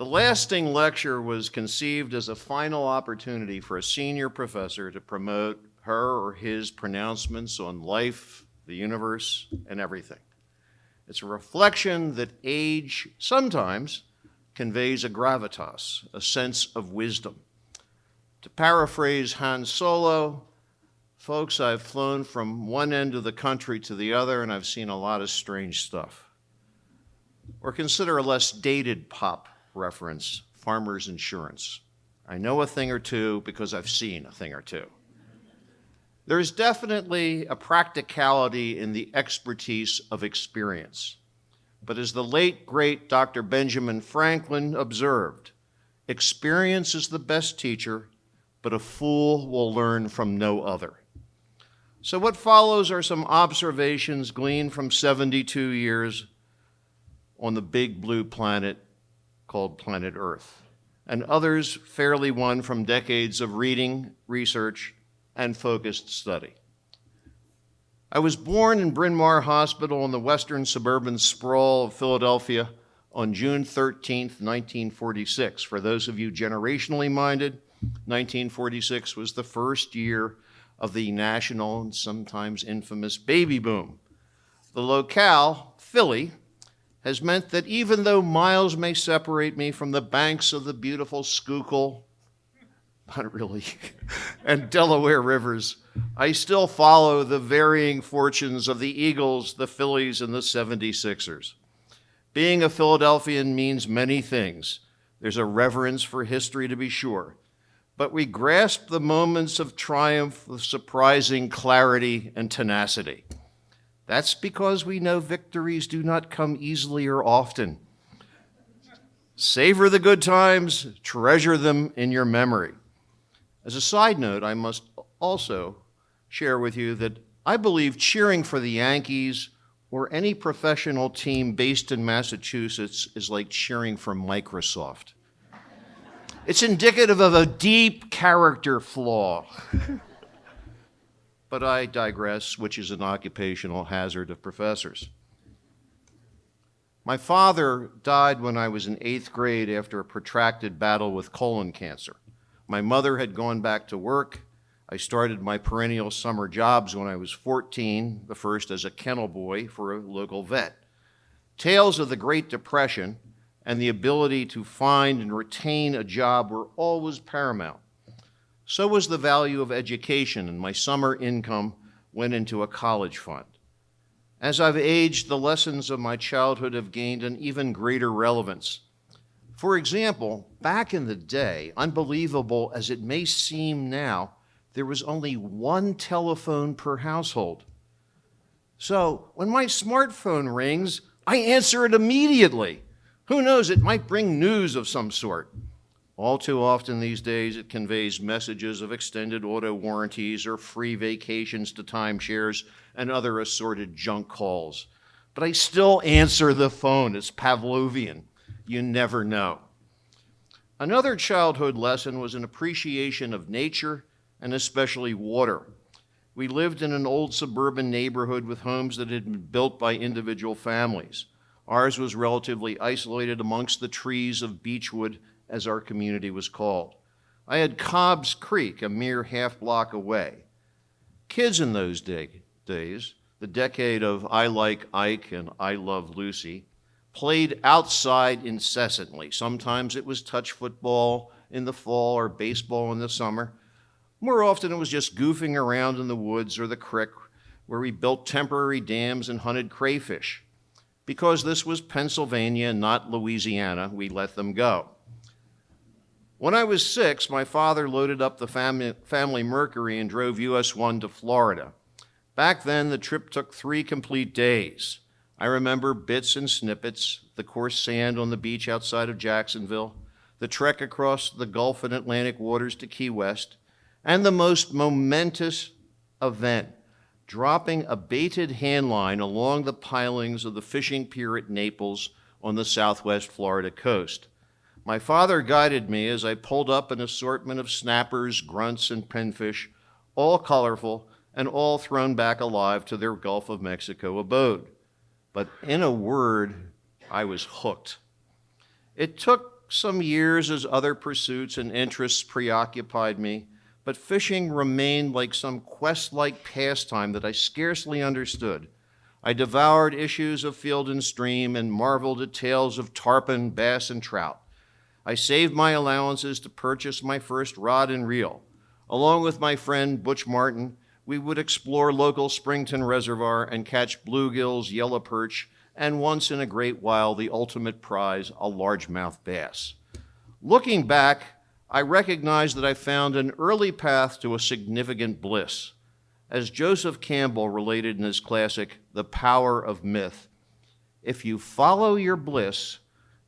The lasting lecture was conceived as a final opportunity for a senior professor to promote her or his pronouncements on life, the universe, and everything. It's a reflection that age sometimes conveys a gravitas, a sense of wisdom. To paraphrase Han Solo, folks, I've flown from one end of the country to the other, and I've seen a lot of strange stuff. Or consider a less dated pop reference, Farmers Insurance. I know a thing or two because I've seen a thing or two. There is definitely a practicality in the expertise of experience. But as the late, great Dr. Benjamin Franklin observed, experience is the best teacher, but a fool will learn from no other. So what follows are some observations gleaned from 72 years on the big blue planet called planet Earth, and others fairly won from decades of reading, research, and focused study. I was born in Bryn Mawr Hospital in the western suburban sprawl of Philadelphia on June 13th, 1946. For those of you generationally minded, 1946 was the first year of the national and sometimes infamous baby boom. The locale, Philly, has meant that even though miles may separate me from the banks of the beautiful Schuylkill, not really, and Delaware rivers, I still follow the varying fortunes of the Eagles, the Phillies, and the 76ers. Being a Philadelphian means many things. There's a reverence for history, to be sure, but we grasp the moments of triumph with surprising clarity and tenacity. That's because we know victories do not come easily or often. Savor the good times, treasure them in your memory. As a side note, I must also share with you that I believe cheering for the Yankees or any professional team based in Massachusetts is like cheering for Microsoft. It's indicative of a deep character flaw. But I digress, which is an occupational hazard of professors. My father died when I was in 8th grade after a protracted battle with colon cancer. My mother had gone back to work. I started my perennial summer jobs when I was 14, the first as a kennel boy for a local vet. Tales of the Great Depression and the ability to find and retain a job were always paramount. So was the value of education, and my summer income went into a college fund. As I've aged, the lessons of my childhood have gained an even greater relevance. For example, back in the day, unbelievable as it may seem now, there was only one telephone per household. So when my smartphone rings, I answer it immediately. Who knows, it might bring news of some sort. All too often these days, it conveys messages of extended auto warranties or free vacations to timeshares and other assorted junk calls. But I still answer the phone. It's Pavlovian. You never know. Another childhood lesson was an appreciation of nature and especially water. We lived in an old suburban neighborhood with homes that had been built by individual families. Ours was relatively isolated amongst the trees of beechwood, as our community was called. I had Cobb's Creek, a mere half block away. Kids in those days, the decade of I Like Ike and I Love Lucy, played outside incessantly. Sometimes it was touch football in the fall or baseball in the summer. More often it was just goofing around in the woods or the creek where we built temporary dams and hunted crayfish. Because this was Pennsylvania and not Louisiana, we let them go. When I was 6, my father loaded up the family Mercury and drove US 1 to Florida. Back then, the trip took 3 complete days. I remember bits and snippets, the coarse sand on the beach outside of Jacksonville, the trek across the Gulf and Atlantic waters to Key West, and the most momentous event, dropping a baited hand line along the pilings of the fishing pier at Naples on the southwest Florida coast. My father guided me as I pulled up an assortment of snappers, grunts, and pinfish, all colorful and all thrown back alive to their Gulf of Mexico abode. But in a word, I was hooked. It took some years as other pursuits and interests preoccupied me, but fishing remained like some quest-like pastime that I scarcely understood. I devoured issues of Field and Stream and marveled at tales of tarpon, bass, and trout. I saved my allowances to purchase my first rod and reel. Along with my friend Butch Martin, we would explore local Springton Reservoir and catch bluegills, yellow perch, and once in a great while, the ultimate prize, a largemouth bass. Looking back, I recognize that I found an early path to a significant bliss. As Joseph Campbell related in his classic, The Power of Myth, if you follow your bliss,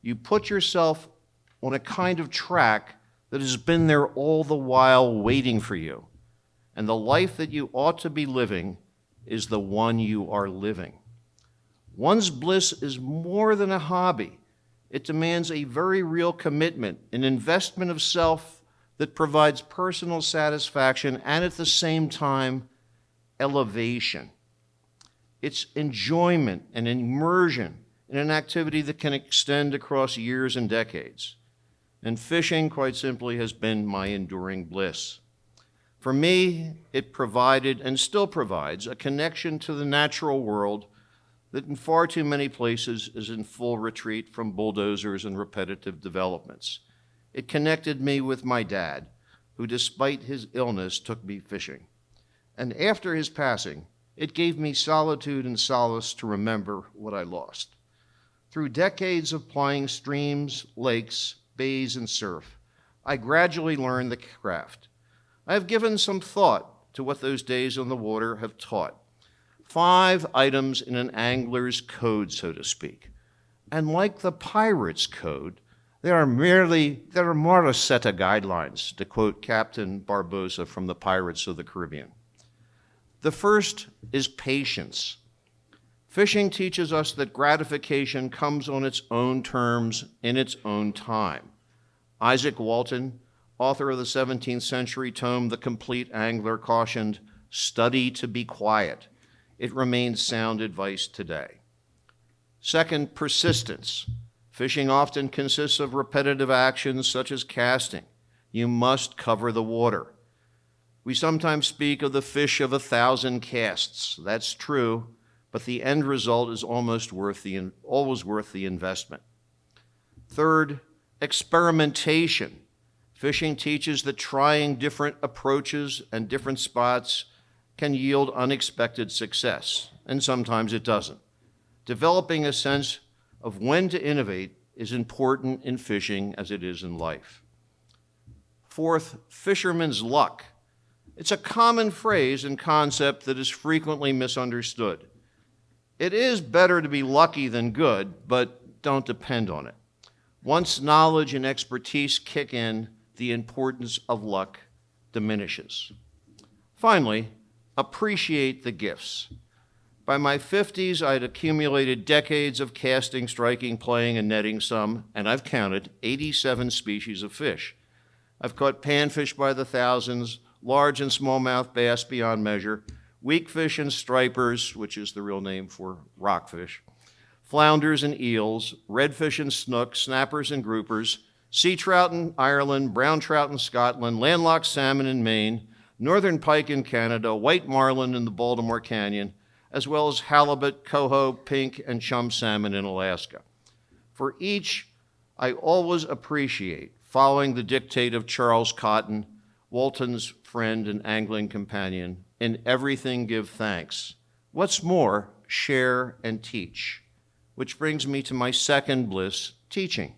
you put yourself on a kind of track that has been there all the while waiting for you. And the life that you ought to be living is the one you are living. One's bliss is more than a hobby. It demands a very real commitment, an investment of self that provides personal satisfaction and at the same time, elevation. It's enjoyment and immersion in an activity that can extend across years and decades. And fishing, quite simply, has been my enduring bliss. For me, it provided and still provides a connection to the natural world that in far too many places is in full retreat from bulldozers and repetitive developments. It connected me with my dad, who despite his illness took me fishing. And after his passing, it gave me solitude and solace to remember what I lost. Through decades of plying streams, lakes, bays, and surf, I gradually learned the craft. I have given some thought to what those days on the water have taught. 5 items in an angler's code, so to speak. And like the pirate's code, they are more a set of guidelines, to quote Captain Barbosa from the Pirates of the Caribbean. The first is patience. Fishing teaches us that gratification comes on its own terms in its own time. Isaac Walton, author of the 17th century tome The Complete Angler, cautioned, "Study to be quiet." It remains sound advice today. Second, persistence. Fishing often consists of repetitive actions such as casting. You must cover the water. We sometimes speak of the fish of 1,000 casts. That's true, but the end result is always worth the investment. Third, experimentation. Fishing teaches that trying different approaches and different spots can yield unexpected success, and sometimes it doesn't. Developing a sense of when to innovate is important in fishing as it is in life. Fourth, fisherman's luck. It's a common phrase and concept that is frequently misunderstood. It is better to be lucky than good, but don't depend on it. Once knowledge and expertise kick in, the importance of luck diminishes. Finally, appreciate the gifts. By my 50s, I'd accumulated decades of casting, striking, playing, and netting some, and I've counted, 87 species of fish. I've caught panfish by the thousands, large and smallmouth bass beyond measure, weakfish and stripers, which is the real name for rockfish, flounders and eels, redfish and snook, snappers and groupers, sea trout in Ireland, brown trout in Scotland, landlocked salmon in Maine, northern pike in Canada, white marlin in the Baltimore Canyon, as well as halibut, coho, pink, and chum salmon in Alaska. For each, I always appreciate following the dictate of Charles Cotton, Walton's friend and angling companion, in everything give thanks. What's more, share and teach. Which brings me to my second bliss, teaching.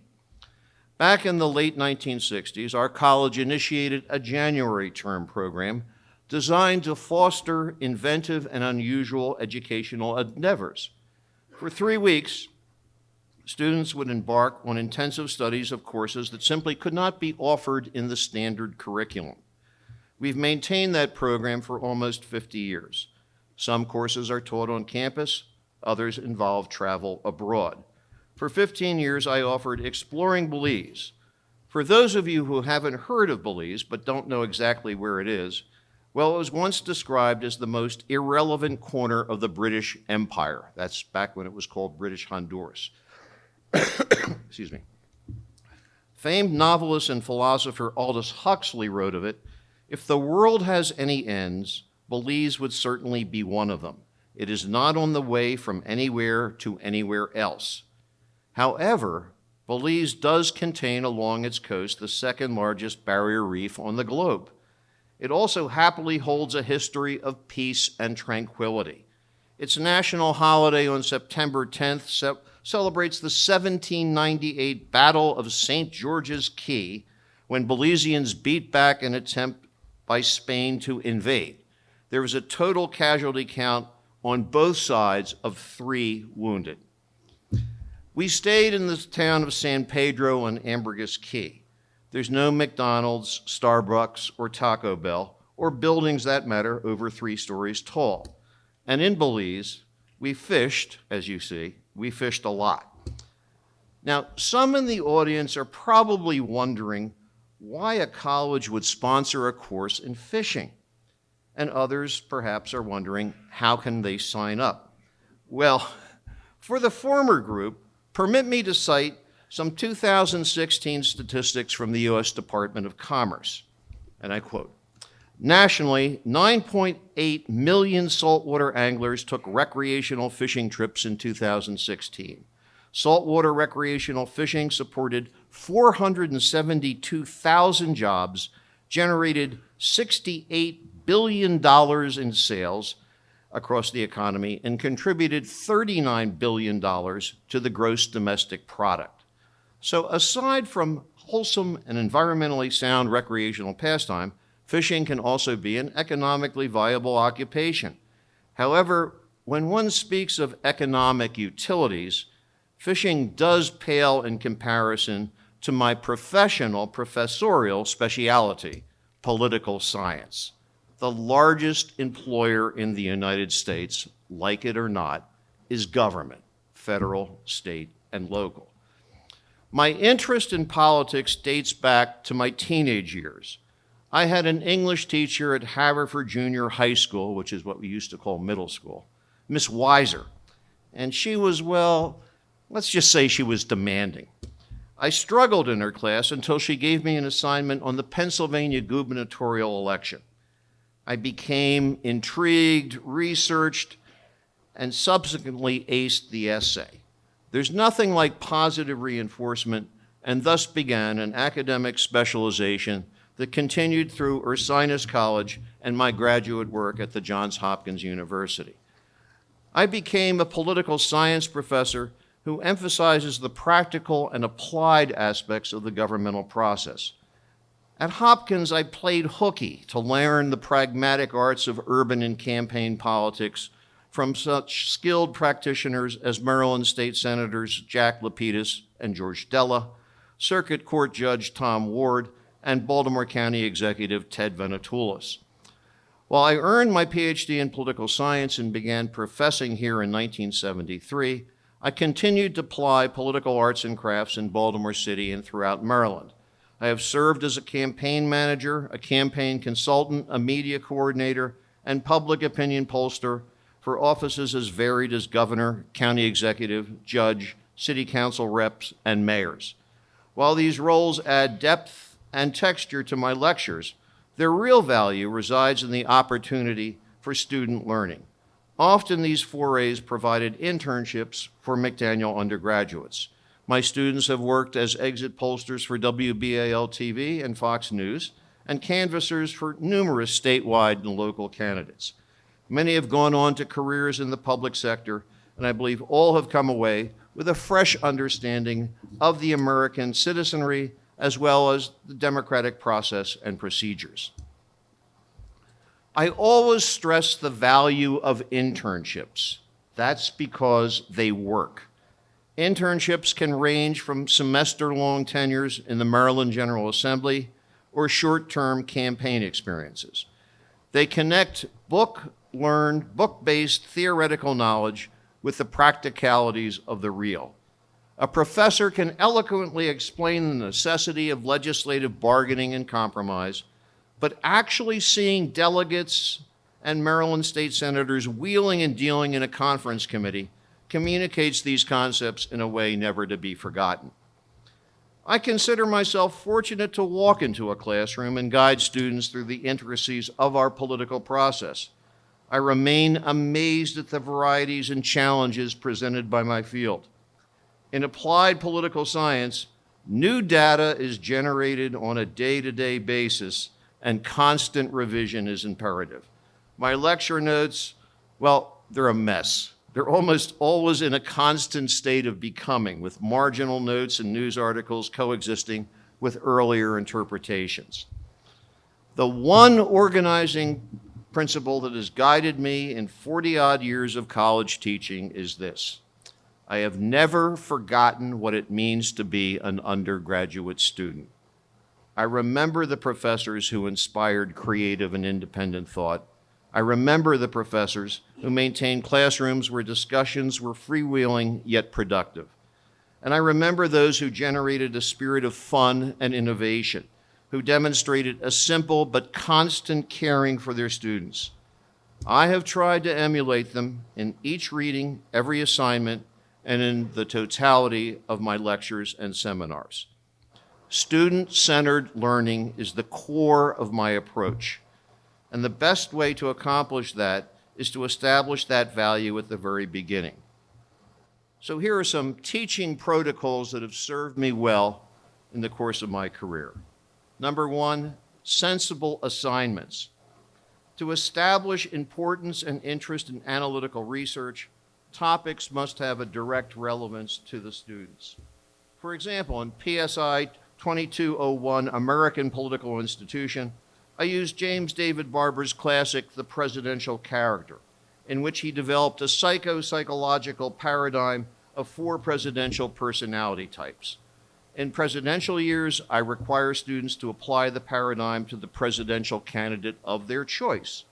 Back in the late 1960s, our college initiated a January term program designed to foster inventive and unusual educational endeavors. For 3 weeks, students would embark on intensive studies of courses that simply could not be offered in the standard curriculum. We've maintained that program for almost 50 years. Some courses are taught on campus, others involve travel abroad. For 15 years, I offered Exploring Belize. For those of you who haven't heard of Belize but don't know exactly where it is, well, it was once described as the most irrelevant corner of the British Empire. That's back when it was called British Honduras. Excuse me. Famed novelist and philosopher Aldous Huxley wrote of it, "If the world has any ends, Belize would certainly be one of them. It is not on the way from anywhere to anywhere else." However, Belize does contain along its coast the second largest barrier reef on the globe. It also happily holds a history of peace and tranquility. Its national holiday on September 10th celebrates the 1798 Battle of St. George's Key, when Belizeans beat back an attempt by Spain to invade. There was a total casualty count on both sides of 3 wounded. We stayed in the town of San Pedro on Ambergris Key. There's no McDonald's, Starbucks, or Taco Bell, or buildings that matter over 3 stories tall. And in Belize, we fished, as you see, we fished a lot. Now, some in the audience are probably wondering why a college would sponsor a course in fishing. And others perhaps are wondering, how can they sign up? Well, for the former group, permit me to cite some 2016 statistics from the U.S. Department of Commerce. And I quote, "Nationally, 9.8 million saltwater anglers took recreational fishing trips in 2016. Saltwater recreational fishing supported 472,000 jobs, generated $68 billion in sales across the economy, and contributed $39 billion to the gross domestic product." So aside from wholesome and environmentally sound recreational pastime, fishing can also be an economically viable occupation. However, when one speaks of economic utilities, fishing does pale in comparison to my professorial specialty, political science. The largest employer in the United States, like it or not, is government, federal, state, and local. My interest in politics dates back to my teenage years. I had an English teacher at Haverford Junior High School, which is what we used to call middle school, Miss Weiser. And she was, well, let's just say she was demanding. I struggled in her class until she gave me an assignment on the Pennsylvania gubernatorial election. I became intrigued, researched, and subsequently aced the essay. There's nothing like positive reinforcement, and thus began an academic specialization that continued through Ursinus College and my graduate work at the Johns Hopkins University. I became a political science professor who emphasizes the practical and applied aspects of the governmental process. At Hopkins, I played hooky to learn the pragmatic arts of urban and campaign politics from such skilled practitioners as Maryland State Senators Jack Lapidus and George Della, Circuit Court Judge Tom Ward, and Baltimore County Executive Ted Venetoulis. While I earned my PhD in political science and began professing here in 1973, I continued to ply political arts and crafts in Baltimore City and throughout Maryland. I have served as a campaign manager, a campaign consultant, a media coordinator, and public opinion pollster for offices as varied as governor, county executive, judge, city council reps, and mayors. While these roles add depth and texture to my lectures, their real value resides in the opportunity for student learning. Often these forays provided internships for McDaniel undergraduates. My students have worked as exit pollsters for WBAL-TV and Fox News, and canvassers for numerous statewide and local candidates. Many have gone on to careers in the public sector, and I believe all have come away with a fresh understanding of the American citizenry, as well as the democratic process and procedures. I always stress the value of internships. That's because they work. Internships can range from semester-long tenures in the Maryland General Assembly or short-term campaign experiences. They connect book-learned, book-based theoretical knowledge with the practicalities of the real. A professor can eloquently explain the necessity of legislative bargaining and compromise, but actually seeing delegates and Maryland state senators wheeling and dealing in a conference committee communicates these concepts in a way never to be forgotten. I consider myself fortunate to walk into a classroom and guide students through the intricacies of our political process. I remain amazed at the varieties and challenges presented by my field. In applied political science, new data is generated on a day-to-day basis, and constant revision is imperative. My lecture notes, well, they're a mess. They're almost always in a constant state of becoming, with marginal notes and news articles coexisting with earlier interpretations. The one organizing principle that has guided me in 40-odd years of college teaching is this: I have never forgotten what it means to be an undergraduate student. I remember the professors who inspired creative and independent thought. I remember the professors who maintained classrooms where discussions were freewheeling yet productive. And I remember those who generated a spirit of fun and innovation, who demonstrated a simple but constant caring for their students. I have tried to emulate them in each reading, every assignment, and in the totality of my lectures and seminars. Student-centered learning is the core of my approach. And the best way to accomplish that is to establish that value at the very beginning. So here are some teaching protocols that have served me well in the course of my career. Number one, sensible assignments. To establish importance and interest in analytical research, topics must have a direct relevance to the students. For example, in PSI 2201, American Political Institution, I used James David Barber's classic, The Presidential Character, in which he developed a psychological paradigm of 4 presidential personality types. In presidential years, I require students to apply the paradigm to the presidential candidate of their choice.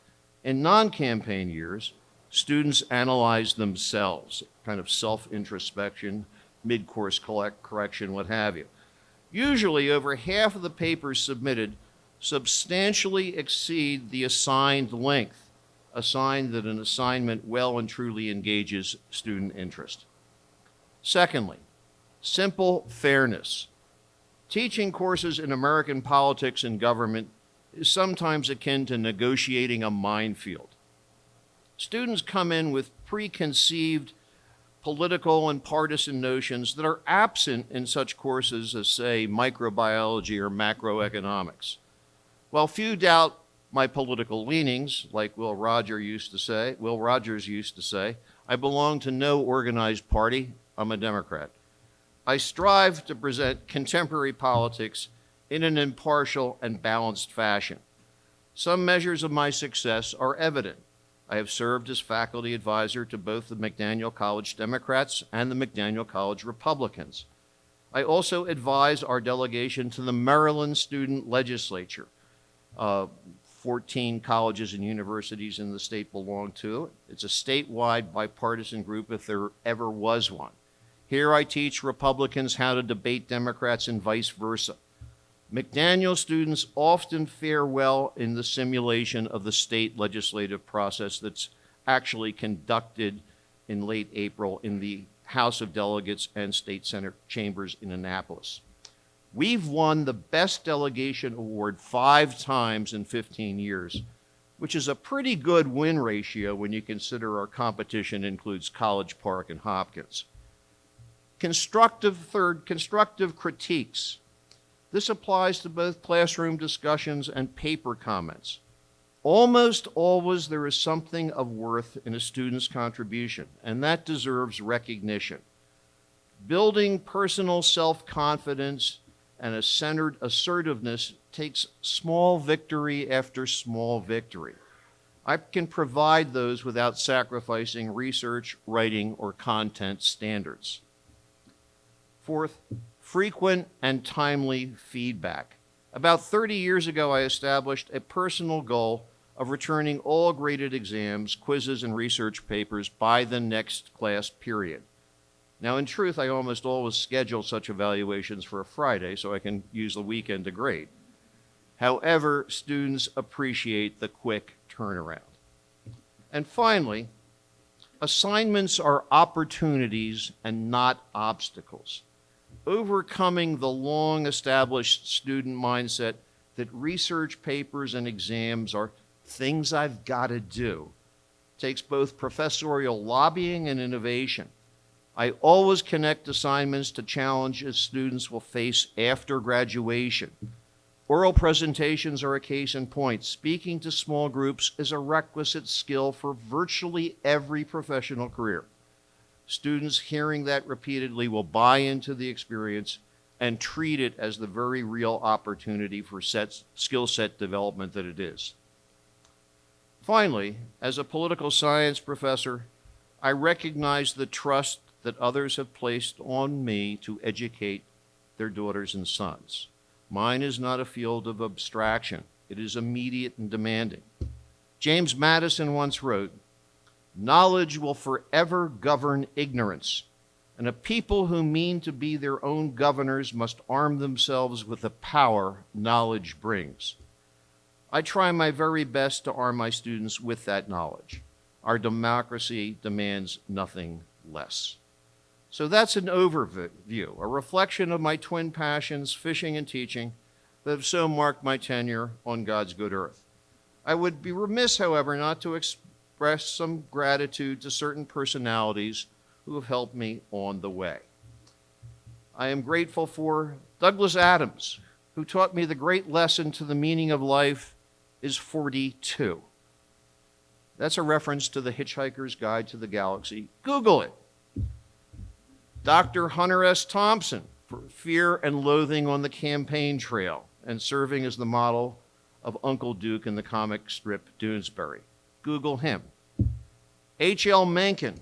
In non-campaign years, students analyze themselves, kind of self-introspection, mid-course correction, what have you. Usually, over half of the papers submitted substantially exceed the assigned length, a sign that an assignment well and truly engages student interest. Secondly, simple fairness. Teaching courses in American politics and government is sometimes akin to negotiating a minefield. Students come in with preconceived political and partisan notions that are absent in such courses as, say, microbiology or macroeconomics. While few doubt my political leanings, like Will Rogers used to say, I belong to no organized party. I'm a Democrat. I strive to present contemporary politics in an impartial and balanced fashion. Some measures of my success are evident. I have served as faculty advisor to both the McDaniel College Democrats and the McDaniel College Republicans. I also advise our delegation to the Maryland Student Legislature. 14 colleges and universities in the state belong to it. It's a statewide bipartisan group if there ever was one. Here I teach Republicans how to debate Democrats and vice versa. McDaniel students often fare well in the simulation of the state legislative process that's actually conducted in late April in the House of Delegates and State Senate chambers in Annapolis. We've won the Best Delegation Award 5 times in 15 years, which is a pretty good win ratio when you consider our competition includes College Park and Hopkins. Constructive critiques. This applies to both classroom discussions and paper comments. Almost always there is something of worth in a student's contribution, and that deserves recognition. Building personal self-confidence and a centered assertiveness takes small victory after small victory. I can provide those without sacrificing research, writing, or content standards. Fourth, frequent and timely feedback. About 30 years ago, I established a personal goal of returning all graded exams, quizzes, and research papers by the next class period. Now, in truth, I almost always schedule such evaluations for a Friday so I can use the weekend to grade. However, students appreciate the quick turnaround. And finally, assignments are opportunities and not obstacles. overcoming the long-established student mindset that research papers and exams are things I've got to do takes both professorial lobbying and innovation. I always connect assignments to challenges students will face after graduation. Oral presentations are a case in point. Speaking to small groups is a requisite skill for virtually every professional career. Students hearing that repeatedly will buy into the experience and treat it as the very real opportunity for skill set development that it is. Finally, as a political science professor, I recognize the trust that others have placed on me to educate their daughters and sons. Mine is not a field of abstraction. It is immediate and demanding. James Madison once wrote, "Knowledge will forever govern ignorance, and a people who mean to be their own governors must arm themselves with the power knowledge brings." I try my very best to arm my students with that knowledge. Our democracy demands nothing less. So that's an overview, a reflection of my twin passions, fishing and teaching, that have so marked my tenure on God's good earth. I would be remiss, however, not to express some gratitude to certain personalities who have helped me on the way. I am grateful for Douglas Adams, who taught me the great lesson to the meaning of life is 42. That's a reference to the Hitchhiker's Guide to the Galaxy. Google it. Dr. Hunter S. Thompson for Fear and Loathing on the Campaign Trail and serving as the model of Uncle Duke in the comic strip Doonesbury. Google him. H.L. Mencken,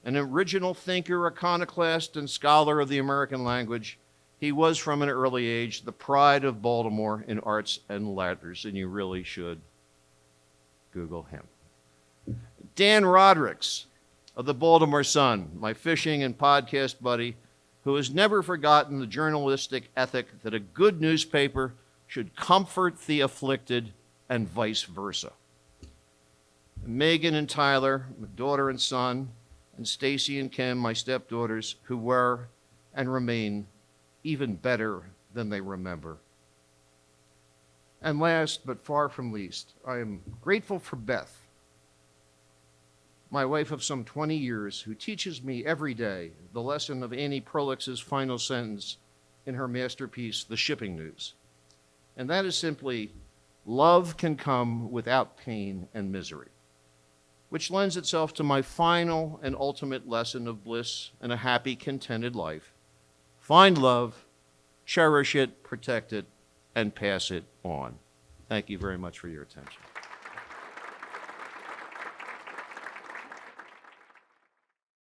an original thinker, iconoclast, and scholar of the American language. He was from an early age the pride of Baltimore in arts and letters, and you really should Google him. Dan Rodericks of the Baltimore Sun, my fishing and podcast buddy, who has never forgotten the journalistic ethic that a good newspaper should comfort the afflicted and vice versa. Megan and Tyler, my daughter and son, and Stacy and Kim, my stepdaughters, who were and remain even better than they remember. And last, but far from least, I am grateful for Beth, my wife of some 20 years, who teaches me every day the lesson of Annie Perlix's final sentence in her masterpiece, The Shipping News. And that is simply, love can come without pain and misery, which lends itself to my final and ultimate lesson of bliss and a happy, contented life. Find love, cherish it, protect it, and pass it on. Thank you very much for your attention.